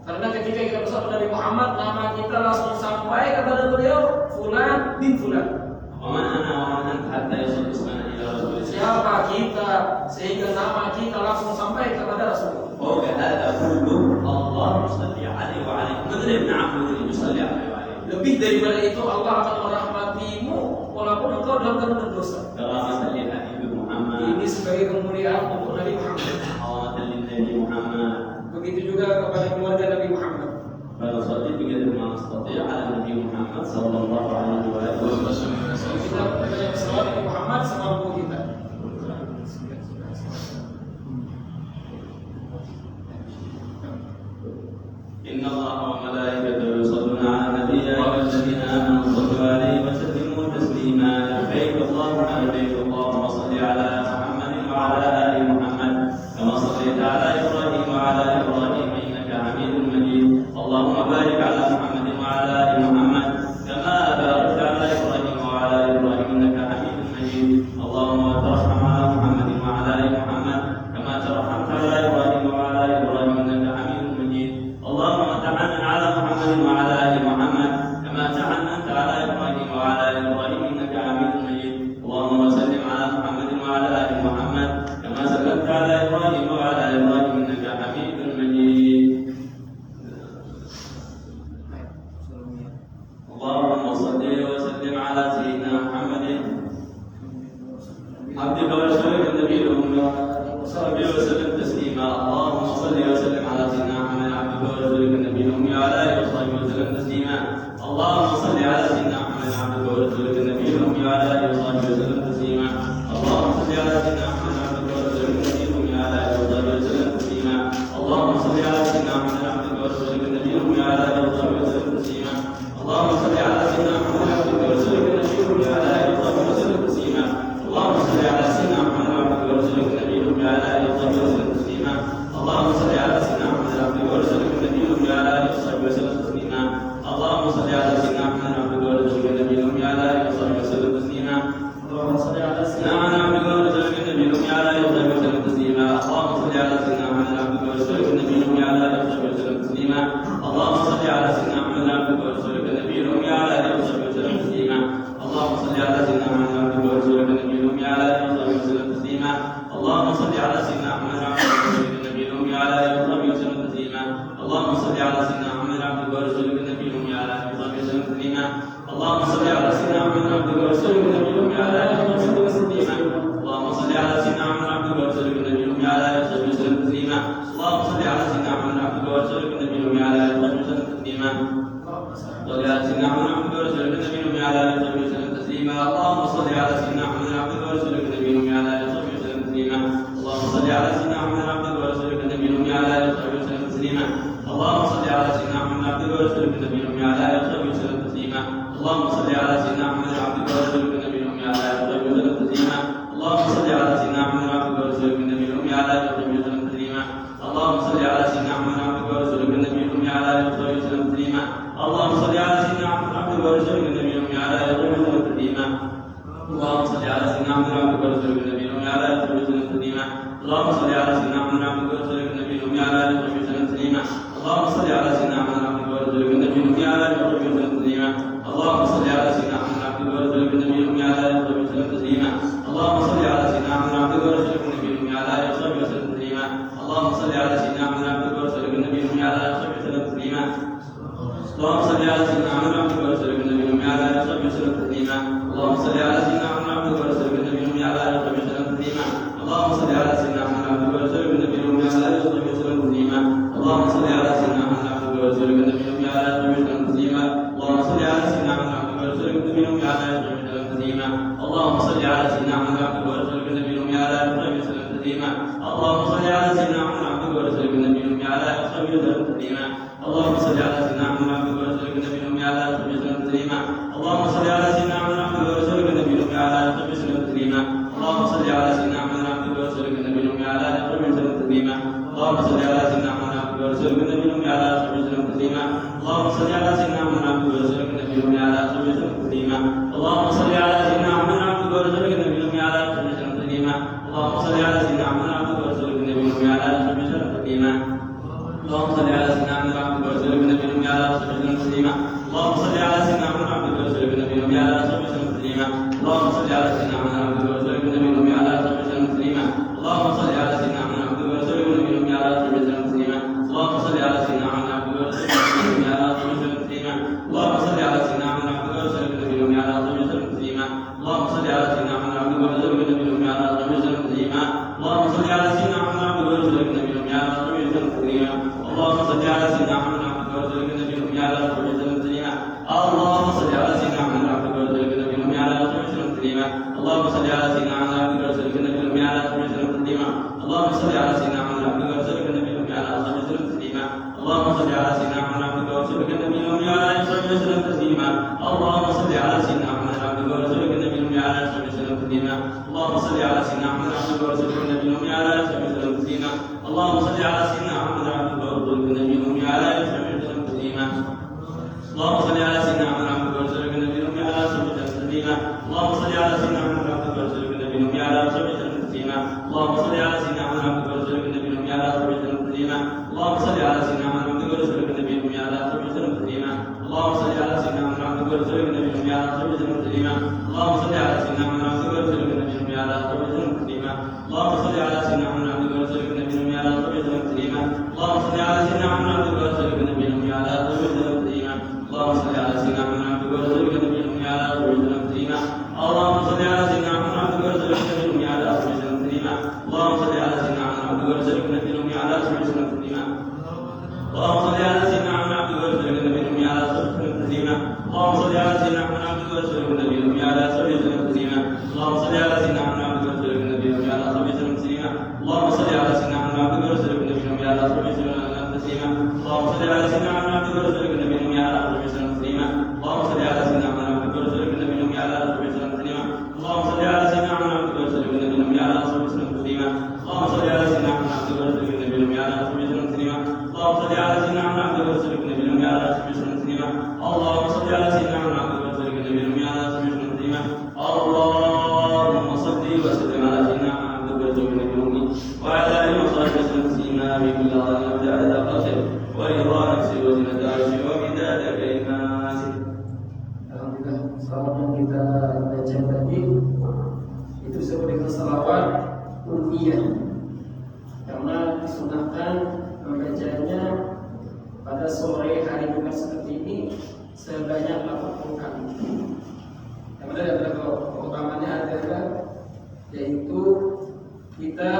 Karena ketika kita bersama Nabi Muhammad, nama kita langsung sampai kepada beliau, Fulan bin Fulan.
ومن انا ومن انت حتى يصل اسمنا الى رسول الله.
Siapa kita sehingga nama kita langsung sampai kepada Rasulullah.
فوق هذا كله الله يصلي عليه وعليه. من ابن عبد يصلي عليه وعليه.
Lebih daripada itu, Allah akan merahmatimu walaupun engkau dalam keadaan berdosa.
كرامة للحبيب محمد.
Ini sebagai kemuliaan untuk Nabi Muhammad.
كرامة للنبي محمد.
Begitu juga kepada keluarga Nabi Muhammad.
فنصلي بقدر ما نستطيع على النبي محمد صلى الله عليه وآله وسلم.
Kita banyak salawat Nabi Muhammad semampu kita.
إن الله وملائكته يصلون على النبي يا أيها الذين آمنوا صلوا عليه وسلموا تسليما. لبيك اللهم لبيك اللهم صل على محمد وعلى آل محمد كما صليت على إبراهيم وعلى إبراهيم إنك حميد مجيد. اللهم بارك على محمد وعلى آل محمد كما باركت على إبراهيم وعلى إبراهيم إنك حميد مجيد. اللهم ترحم على محمد وعلى آل محمد كما ترحمت على إبراهيم وعلى إبراهيم إنك حميد مجيد. اللهم تحنن على محمد وعلى آل محمد كما تحننت على إبراهيم وعلى آل إبراهيم إنك حميد مجيد. اللهم سلم على محمد وعلى آل محمد كما سلمت على إبراهيم وعلى آل إبراهيم إنك حميد مجيد. اللهم صل وسلم على سيدنا محمد عبدك ورسولك النبي الأمي وصحبه وسلم تسليما. اللهم صل وسلم على سيدنا محمد عبدك ورسولك النبي الأمي وعلى آله وصحبه وسلم تسليما. اللهم صل على سيدنا محمد عبدك ورسولك النبي الأمي وعلى آله وصحبه وسلم تسليما. اللهم صل على سيدنا محمد عبدك ورسولك النبي الأمي وعلى آله وصحبه وسلم تسليما. اللهم صل على سيدنا محمد عبدك ورسولك النبي الأمي وعلى آله وصحبه وسلم تسليما. اللهم صل على سيدنا محمد عبدك ورسولك النبي الأمي وعلى آله وصحبه وسلم تسليما. اللهم صل على سيدنا محمد عبدك ورسولك النبي الأمي وعلى آله وصحبه وسلم تسليما. اللهم صل على سيدنا محمد عبدك ورسولك النبي الأمي وعلى آله وصحبه وسلم تسليما. اللهم صل على سيدنا محمد عبدك ورسولك النبي الأمي وعلى آله وصحبه وسلم تسليما. اللهم صل على سيدنا محمد عبدك ورسولك النبي الأمي وعلى آله وصحبه وسلم تسليما. اللهم صل على سيدنا محمد عبدك ورسولك النبي الأمي وعلى آله وصحبه وسلم تسليما. اللهم صل على سيدنا محمد عبدك ورسولك النبي الأمي وعلى آله وصحبه وسلم تسليما. اللهم صل على سيدنا محمد عبدك ورسولك النبي الأمي وعلى آله وصحبه وسلم تسليما. اللهم صل على سيدنا محمد عبدك ورسولك النبي الأمي وعلى آله وصحبه وسلم تسليما. اللهم صل على سيدنا محمد عبدك ورسولك النبي الأمي وعلى آله وصحبه وسلم تسليما. اللهم صل على سيدنا محمد عبدك ورسولك النبي الأمي وعلى آله وصحبه وسلم تسليما. اللهم صل على سيدنا محمد عبدك ورسولك النبي الأمي وعلى آله وصحبه وسلم تسليما. اللهم صل على سيدنا محمد عبدك ورسولك النبي الأمي وعلى آله وصحبه وسلم تسليما. صل على سيدنا محمد عبدك ورسولك النبي الأمي وعلى آله وصحبه وسلم تسليما. اللهم صل على سيدنا محمد عبدك ورسولك النبي الأمي وعلى آله وصحبه وسلم تسليما. اللهم صل على سيدنا محمد عبدك ورسولك النبي الأمي وعلى آله وصحبه وسلم تسليما. اللهم صل على سيدنا محمد عبدك ورسولك النبي الأمي وعلى آله وصحبه وسلم تسليما. اللهم صل على سيدنا محمد عبدك ورسولك النبي الأمي وعلى آله وصحبه وسلم تسليما. اللهم صل على سيدنا محمد عبدك ورسولك النبي الأمي وعلى آله وصحبه وسلم تسليما. اللهم صل على سيدنا محمد عبدك ورسولك النبي الأمي وعلى آله وصحبه وسلم تسليما. اللهم صل على سيدنا محمد عبدك ورسولك النبي الأمي وعلى آله وصحبه وسلم تسليما. اللهم صل على سيدنا محمد عبدك ورسولك النبي الأمي وعلى آله وصحبه وسلم تسليما. اللهم صل على سيدنا محمد عبدك ورسولك النبي الأمي وعلى آله وصحبه وسلم تسليما. اللهم صل على سيدنا محمد عبدك ورسولك النبي الأمي وعلى آله وصحبه وسلم تسليما. اللهم صل على سيدنا محمد عبدك ورسولك النبي الأمي وعلى آله وصحبه وسلم تسليما. اللهم صل على سيدنا محمد عبدك ورسولك النبي الأمي وعلى آله وصحبه وسلم تسليما. اللهم صل على سيدنا محمد عبدك ورسولك النبي الأمي وعلى آله وصحبه وسلم تسليما. اللهم صل على سيدنا محمد عبدك ورسولك النبي الأمي وعلى آله وصحبه وسلم تسليما. اللهم صل على سيدنا محمد عبدك ورسولك النبي الأمي وعلى آله وصحبه وسلم تسليما. اللهم صل على سيدنا محمد عبدك ورسولك النبي الأمي وعلى آله وصحبه وسلم تسليما. اللهم صل على سيدنا محمد عبدك ورسولك النبي الأمي وعلى آله وصحبه وسلم تسليما. اللهم صل على سيدنا محمد عبدك ورسولك النبي الأمي وعلى آله وصحبه وسلم تسليما. اللهم صل على سيدنا محمد عبدك ورسولك النبي الأمي وعلى آله وصحبه وسلم تسليما. اللهم صل على سيدنا محمد عبدك ورسولك النبي الأمي وعلى آله وصحبه وسلم تسليما. اللهم صل على سيدنا محمد عبدك ورسولك النبي الأمي وعلى آله وصحبه وسلم تسليما. اللهم صل على سيدنا محمد عبدك ورسولك النبي الأمي وعلى آله وصحبه وسلم تسليما. اللهم صل على سيدنا محمد عبدك ورسولك النبي الأمي وعلى آله وصحبه وسلم تسليما. اللهم صل على سيدنا محمد عبدك ورسولك النبي الأمي وعلى آله وصحبه وسلم تسليما. اللهم صل على سيدنا محمد عبدك ورسولك النبي الأمي وعلى آله وصحبه وسلم تسليما. اللهم صل على سيدنا محمد عبدك ورسولك النبي الأمي وعلى آله وصحبه وسلم تسليما. اللهم صل على سيدنا محمد عبدك ورسولك النبي الأمي وعلى آله وصحبه وسلم تسليما. اللهم صل على سيدنا محمد عبدك ورسولك النبي الأمي وعلى آله وصحبه وسلم تسليما. اللهم صل على سيدنا محمد عبدك ورسولك النبي الأمي وعلى آله وصحبه وسلم تسليما. اللهم صل على سيدنا محمد عبدك ورسولك النبي الأمي وعلى آله وصحبه وسلم تسليما. اللهم صل على سيدنا محمد عبدك ورسولك النبي الأمي وعلى آله وصحبه وسلم تسليما. اللهم صل على سيدنا محمد عبدك ورسولك النبي الأمي وعلى آله وصحبه وسلم تسليما. اللهم صل على سيدنا محمد عبدك ورسولك النبي الأمي وعلى آله وصحبه وسلم تسليما. اللهم صل على سيدنا محمد عبدك ورسولك النبي الأمي وعلى آله وصحبه وسلم تسليما. اللهم صل على سيدنا محمد عبدك ورسولك النبي الأمي وعلى آله وصحبه وسلم تسليما. اللهم صل على سيدنا محمد عبدك ورسولك النبي الأمي وعلى آله وصحبه وسلم تسليما. اللهم صل على سيدنا محمد عبدك ورسولك النبي الأمي وعلى آله وصحبه وسلم تسليما. اللهم صل على سيدنا محمد عبدك ورسولك النبي الأمي وعلى آله وصحبه وسلم تسليما. اللهم صل على سيدنا محمد عبدك ورسولك النبي الأمي وعلى آله وصحبه وسلم تسليما. اللهم صل على سيدنا محمد عبدك ورسولك النبي الأمي وعلى آله وصحبه وسلم تسليما. اللهم صل على سيدنا محمد عبدك ورسولك النبي الأمي وعلى آله وصحبه وسلم تسليما. اللهم صل على سيدنا محمد عبدك ورسولك النبي الأمي وعلى آله وصحبه وسلم تسليما. اللهم صل على سيدنا محمد عبدك ورسولك النبي الأمي وعلى آله وصحبه وسلم تسليما. اللهم صل على سيدنا محمد عبدك ورسولك النبي الأمي وعلى آله وصحبه وسلم تسليما. اللهم صل على سيدنا محمد عبدك ورسولك النبي الأمي وعلى آله وصحبه وسلم تسليما. اللهم صل على سيدنا محمد عبدك ورسولك النبي الأمي وعلى آله وصحبه وسلم تسليما. اللهم صل على سيدنا محمد عبدك ورسولك النبي الأمي وعلى آله وصحبه وسلم تسليما. اللهم صل على سيدنا محمد عبدك ورسولك النبي الأمي وعلى آله وصحبه وسلم تسليما. اللهم صل على سيدنا محمد عبدك ورسولك النبي الأمي وعلى آله وصحبه وسلم تسليما. اللهم صل على سيدنا محمد عبدك ورسولك النبي الأمي وعلى آله وصحبه وسلم تسليما. اللهم صل على سيدنا محمد عبدك ورسولك النبي الأمي وعلى آله وصحبه وسلم تسليما. اللهم صل على سيدنا محمد عبدك ورسولك النبي الأمي وعلى آله وصحبه وسلم تسليما. اللهم صل على سيدنا محمد عبدك ورسولك النبي الأمي وعلى آله وصحبه وسلم تسليما. اللهم صل على سيدنا محمد عبدك ورسولك النبي الأمي وعلى آله وصحبه وسلم تسليما.
اللهم صل على سيدنا محمد عبدك ورسولك النبي الأمي على آله وصحبه وسلم تسليما. اللهم صل على سيدنا محمد عبدك ورسولك النبي الأمي على آله وصحبه وسلم تسليما. اللهم صل على سيدنا محمد عبدك ورسولك النبي الأمي على آله وصحبه وسلم تسليما. اللهم صل على سيدنا محمد عبدك ورسولك النبي الأمي على آله وصحبه وسلم تسليما. اللهم صل على سيدنا محمد عبدك ورسولك النبي الأمي على آله وصحبه وسلم تسليما. اللهم صل على سيدنا محمد عبدك ورسولك النبي الأمي على آله وصحبه وسلم تسليما. اللهم صل على سيدنا محمد عبدك ورسولك النبي الأمي على آله وصحبه وسلم تسليما. اللهم صل على سيدنا محمد عبدك ورسولك النبي الأمي على آله وصحبه وسلم تسليما. اللهم صل على سيدنا محمد عبدك ورسولك النبي الأمي على آله وصحبه وسلم تسليما. اللهم صل وسلم على سيدنا محمد عبدك ورسولك النبي الأمي وعلى آله وصحبه وسلم تسليما بكل عظيم وبعدد قدر ورضا نفسي وزنة عرشي ومداد كلماتي.
Alhamdulillah, salawat yang kita baca tadi itu disebut dengan salawat ummiyah karena disunahkan membacanya pada sore hari Jumat seperti ini sebanyak 80 kali. Yang mana adalah keutamanya adalah yaitu kita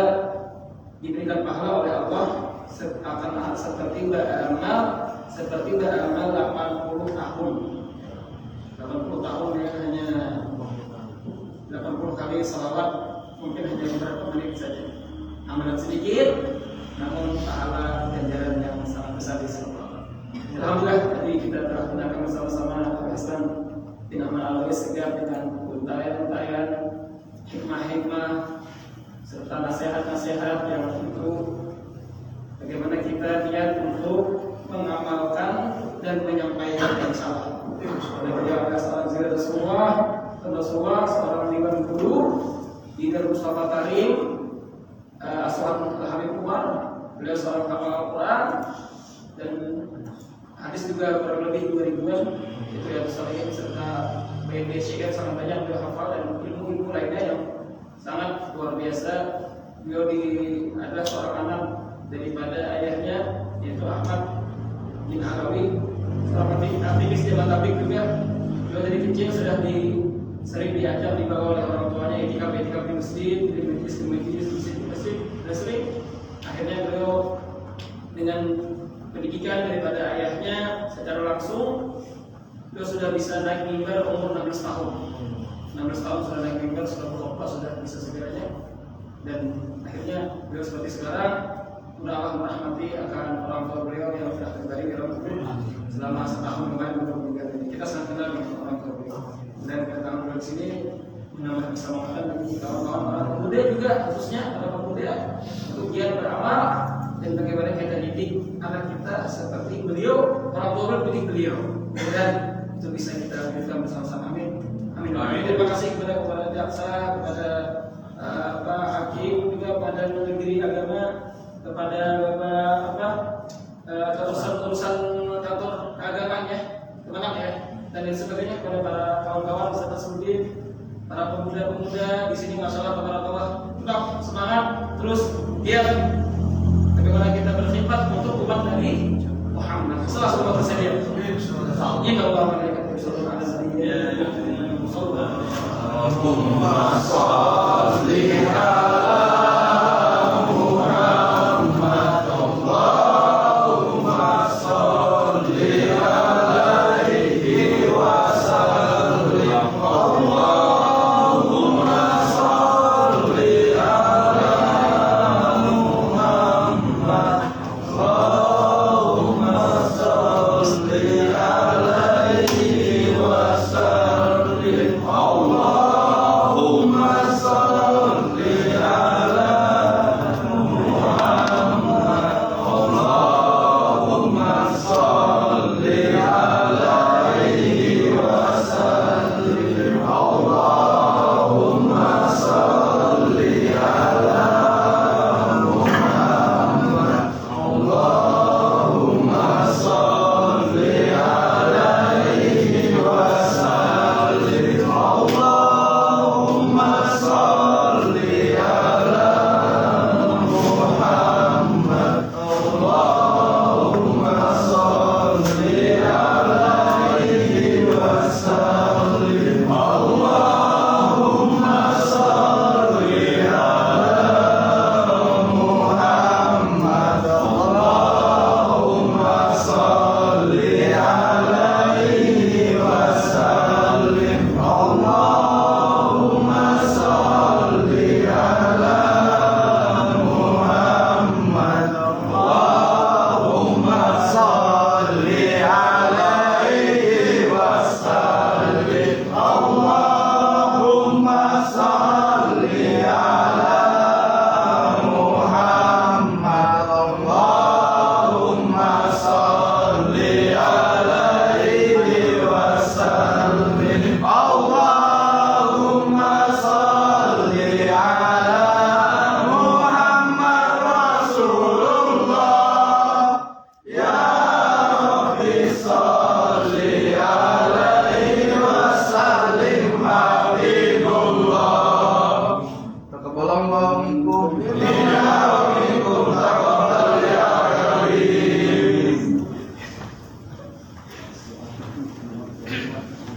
diberikan pahala oleh Allah akan seperti beramal 80 tahun. 80 tahun ya, hanya 80 kali salawat mungkin hanya beberapa menit saja. Amalan sedikit namun pahala ganjaran yang sangat besar di sisi Allah. Alhamdulillah tadi kita telah gunakan bersama-sama pembahasan bin Amal Al-Wais Segaf dengan untayan-untayan hikmah-hikmah serta nasihat-nasihat yang itu bagaimana kita niat untuk mengamalkan dan menyampaikan yang salah. Oleh beliau adalah seorang zira Rasulullah, seorang imam guru di Darul Mustafa Karim, seorang Habib Umar, beliau seorang hafal Al-Quran dan hadis juga kurang lebih 2000-an itu yang sahih serta bait-bait syair sangat banyak beliau hafal dan ilmu-ilmu lainnya yang sangat luar biasa. Beliau adalah seorang anak daripada ayahnya yaitu Ahmad bin Alawi, seorang aktivis Jamaah Tabligh juga. Beliau dari kecil sudah sering diajak dibawa oleh orang tuanya etikaf di masjid, di masjid dan sering. Akhirnya beliau dengan pendidikan daripada ayahnya secara langsung beliau sudah bisa naik mimbar umur 16 tahun. 16 tahun sudah naik mimbar, sudah berkhutbah, sudah bisa segalanya. Dan akhirnya beliau seperti sekarang. Mudah Allah merahmati akan orang tua beliau yang sudah kembali ke dalam kubur selama setahun kemarin belum meninggal ini. Kita sangat kenal dengan orang tua beliau. Dan kedatangan beliau di sini menambah keselamatan bagi kawan-kawan para pemuda juga, khususnya para pemuda untuk giat beramal dan bagaimana kita didik anak kita seperti beliau, orang tua beliau didik beliau. Dan itu bisa kita wujudkan bersama-sama. Amin. Amin. Amin. Terima kasih kepada jaksa, kepada hakim juga, pada negeri agama, kepada urusan kantor agamanya, kemenang ya, dan lain sebagainya, kepada para kawan-kawan beserta studi, para pemuda-pemuda di sini, masalah tabarakallah, tetap semangat, terus giat bagaimana kita berkhidmat untuk umat Nabi Muhammad. Sallallahu alaihi wasallam. Inna Allah wa malaikatahu yusholluna 'alan nabi. Ya ayyuhalladzina amanu shalli 'alaihi
Allahumma salli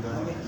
Pak.